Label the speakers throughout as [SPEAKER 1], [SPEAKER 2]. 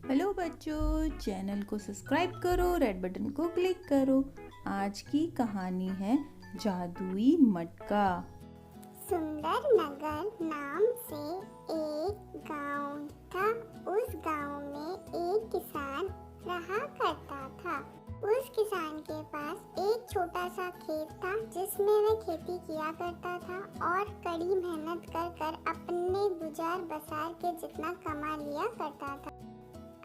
[SPEAKER 1] Hello बच्चों, channel को subscribe करो, रेड बटन को क्लिक करो। आज की कहानी है जादुई मटका।
[SPEAKER 2] सुंदर नगर नाम से एक गांव था। उस गांव में एक किसान रहा करता था। उस किसान के पास एक छोटा सा खेत था जिसमें वह खेती किया करता था और कड़ी मेहनत कर कर अपने गुजार बसार के जितना कमा लिया करता था।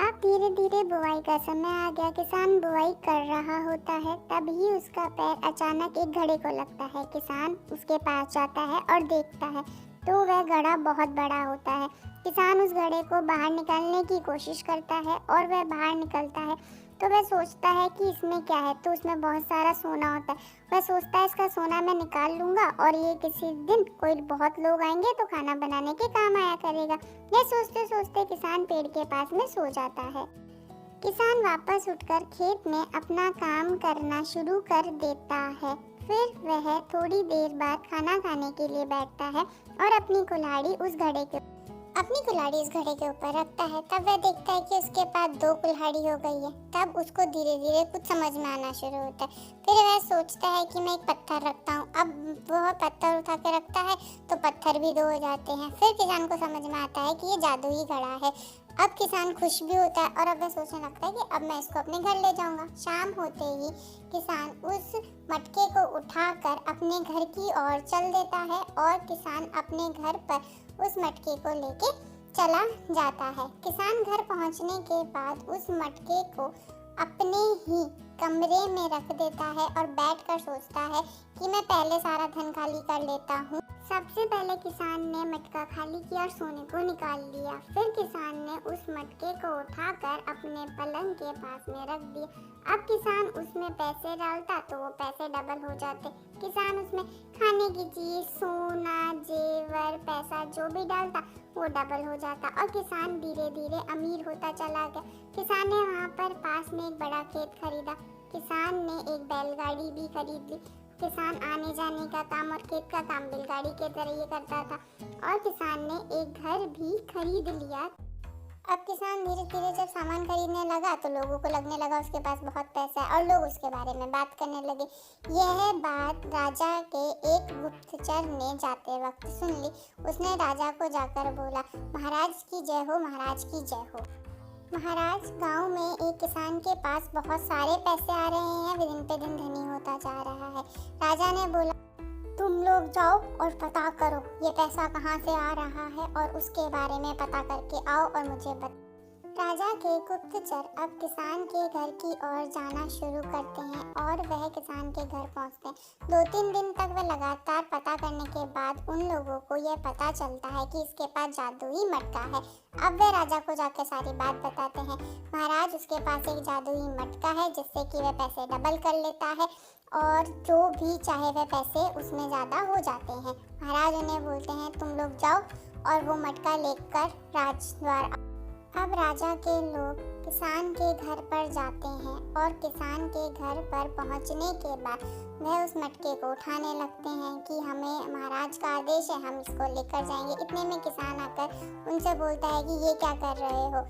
[SPEAKER 2] अब धीरे धीरे बुआई का समय आ गया। किसान बुआई कर रहा होता है, तभी उसका पैर अचानक एक घड़े को लगता है। किसान उसके पास जाता है और देखता है तो वह घड़ा बहुत बड़ा होता है। किसान उस घड़े को बाहर निकालने की कोशिश करता है और वह बाहर निकलता है तो वह सोचता है कि इसमें क्या है, तो उसमें बहुत सारा सोना होता है। वह सोचता है इसका सोना मैं निकाल लूंगा और ये किसी दिन कोई बहुत लोग आएंगे तो खाना बनाने के काम आया करेगा। यह सोचते सोचते किसान पेड़ के पास में सो जाता है। किसान वापस उठकर खेत में अपना काम करना शुरू कर देता है। फिर वह थोड़ी देर बाद खाना खाने के लिए बैठता है और अपनी कुल्हाड़ी इस घड़े के ऊपर रखता है। तब वह देखता है कि उसके पास 2 कुल्हाड़ी हो गई है। तब उसको धीरे धीरे कुछ समझ में आना शुरू होता है। फिर वह सोचता है कि मैं एक पत्थर रखता हूँ। अब वह पत्थर उठा के रखता है तो पत्थर भी 2 हो जाते हैं। फिर किसान को समझ में आता है कि ये जादुई घड़ा है। अब किसान खुश भी होता है और अब वह सोचने लगता है कि अब मैं इसको अपने घर ले जाऊंगा। शाम होते ही किसान उस मटके को उठाकर अपने घर की ओर चल देता है और किसान अपने घर पर उस मटके को लेके चला जाता है। किसान घर पहुंचने के बाद उस मटके को अपने ही कमरे में रख देता है और बैठकर सोचता है कि मैं पहले सारा धन खाली कर लेता हूँ। सबसे पहले किसान ने मटका खाली किया और सोने को निकाल लिया। फिर किसान ने उस मटके को उठाकर अपने पलंग के पास में रख दिया। अब किसान उसमें पैसे डालता तो वो पैसे डबल हो जाते। किसान उसमें खाने की चीज, सोना, जेवर, पैसा जो भी डालता वो डबल हो जाता और किसान धीरे धीरे अमीर होता चला गया। किसान ने वहाँ पर पास में एक बड़ा खेत खरीदा। किसान ने एक बैलगाड़ी भी खरीद ली। किसान आने जाने का काम और खेत का काम बैलगाड़ी के जरिए करता था और किसान ने एक घर भी खरीद लिया। अब किसान धीरे धीरे जब सामान खरीदने लगा तो लोगों को लगने लगा उसके पास बहुत पैसा है और लोग उसके बारे में बात करने लगे। यह बात राजा के एक गुप्तचर ने जाते वक्त सुन ली। उसने राजा को जाकर बोला, महाराज की जय हो, महाराज की जय हो। महाराज, गांव में एक किसान के पास बहुत सारे पैसे आ रहे हैं, वे दिन पे दिन धनी होता जा रहा है। राजा ने बोला, तुम लोग जाओ और पता करो ये पैसा कहाँ से आ रहा है और उसके बारे में पता करके आओ और मुझे बताओ। राजा के गुप्तचर अब किसान के घर की ओर जाना शुरू करते हैं और वह किसान के घर पहुंचते हैं। 2-3 दिन तक वह लगातार पता करने के बाद उन लोगों को यह पता चलता है कि इसके पास जादुई मटका है। अब वह राजा को जाकर सारी बात बताते हैं। महाराज, उसके पास एक जादुई मटका है जिससे कि वह पैसे डबल कर लेता है और जो भी चाहे वह पैसे उसमें ज़्यादा हो जाते हैं। महाराज उन्हें बोलते हैं, तुम लोग जाओ और वो मटका लेकर राजद्वार। अब राजा के लोग किसान के घर पर जाते हैं और किसान के घर पर पहुंचने के बाद वह उस मटके को उठाने लगते हैं कि हमें महाराज का आदेश है, हम इसको लेकर जाएंगे। इतने में किसान आकर उनसे बोलता है कि ये क्या कर रहे हो।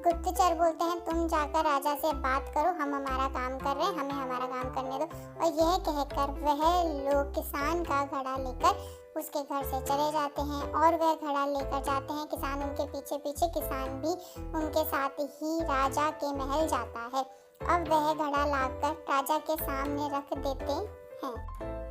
[SPEAKER 2] गुप्तचर बोलते हैं, तुम जाकर राजा से बात करो, हम हमारा काम कर रहे हैं, हमें हमारा काम करने दो। और यह कहकर वह लोग किसान का घड़ा लेकर उसके घर से चले जाते हैं और वह घड़ा लेकर जाते हैं। किसान उनके पीछे पीछे, किसान भी उनके साथ ही राजा के महल जाता है। अब वह घड़ा लाकर राजा के सामने रख देते हैं।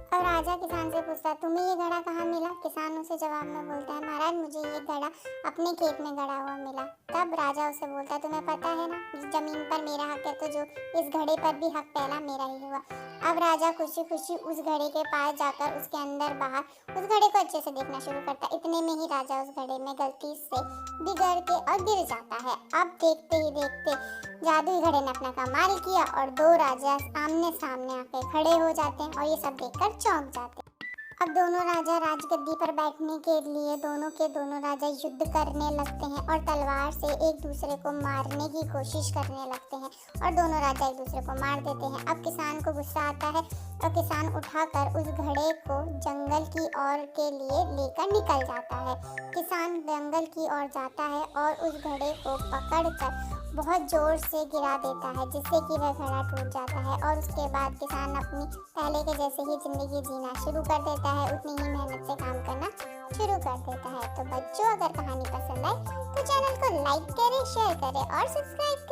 [SPEAKER 2] अब राजा किसान से पूछता है, तुम्हें ये घड़ा कहाँ मिला? किसान उसे जवाब में बोलता है, महाराज, मुझे ये घड़ा अपने खेत में गड़ा हुआ मिला। तब राजा उसे बोलता है, तुम्हें पता है ना, जमीन पर मेरा हक है, तो जो इस घड़े पर भी हक पहला मेरा ही हुआ। अब राजा खुशी खुशी उस घड़े के पास जाकर उसके अंदर बाहर उस घड़े को अच्छे से देखना शुरू करता है। इतने में ही राजा उस घड़े में गलती से बिगड़ के और गिर जाता है। अब देखते ही देखते जादुई घड़े ने अपना कमाल किया और 2 राजा आमने सामने आके खड़े हो जाते हैं और ये सब देखकर चौंक जाते हैं। अब दोनों राजा राजगद्दी पर बैठने के लिए दोनों राजा युद्ध करने लगते हैं और तलवार से एक दूसरे को मारने की कोशिश करने लगते हैं और दोनों राजा एक दूसरे को मार देते हैं। अब किसान को गुस्सा आता है और किसान उठाकर उस घड़े को जंगल की ओर के लिए लेकर निकल जाता है। किसान जंगल की ओर जाता है और उस घड़े को पकड़कर बहुत जोर से गिरा देता है, जिससे कि वह घड़ा टूट जाता है और उसके बाद किसान अपनी पहले के जैसे ही ज़िंदगी जीना शुरू कर देता है, उतनी ही मेहनत से काम करना शुरू कर देता है। तो बच्चों, अगर कहानी पसंद आए तो चैनल को लाइक करें, शेयर करें और सब्सक्राइब करें।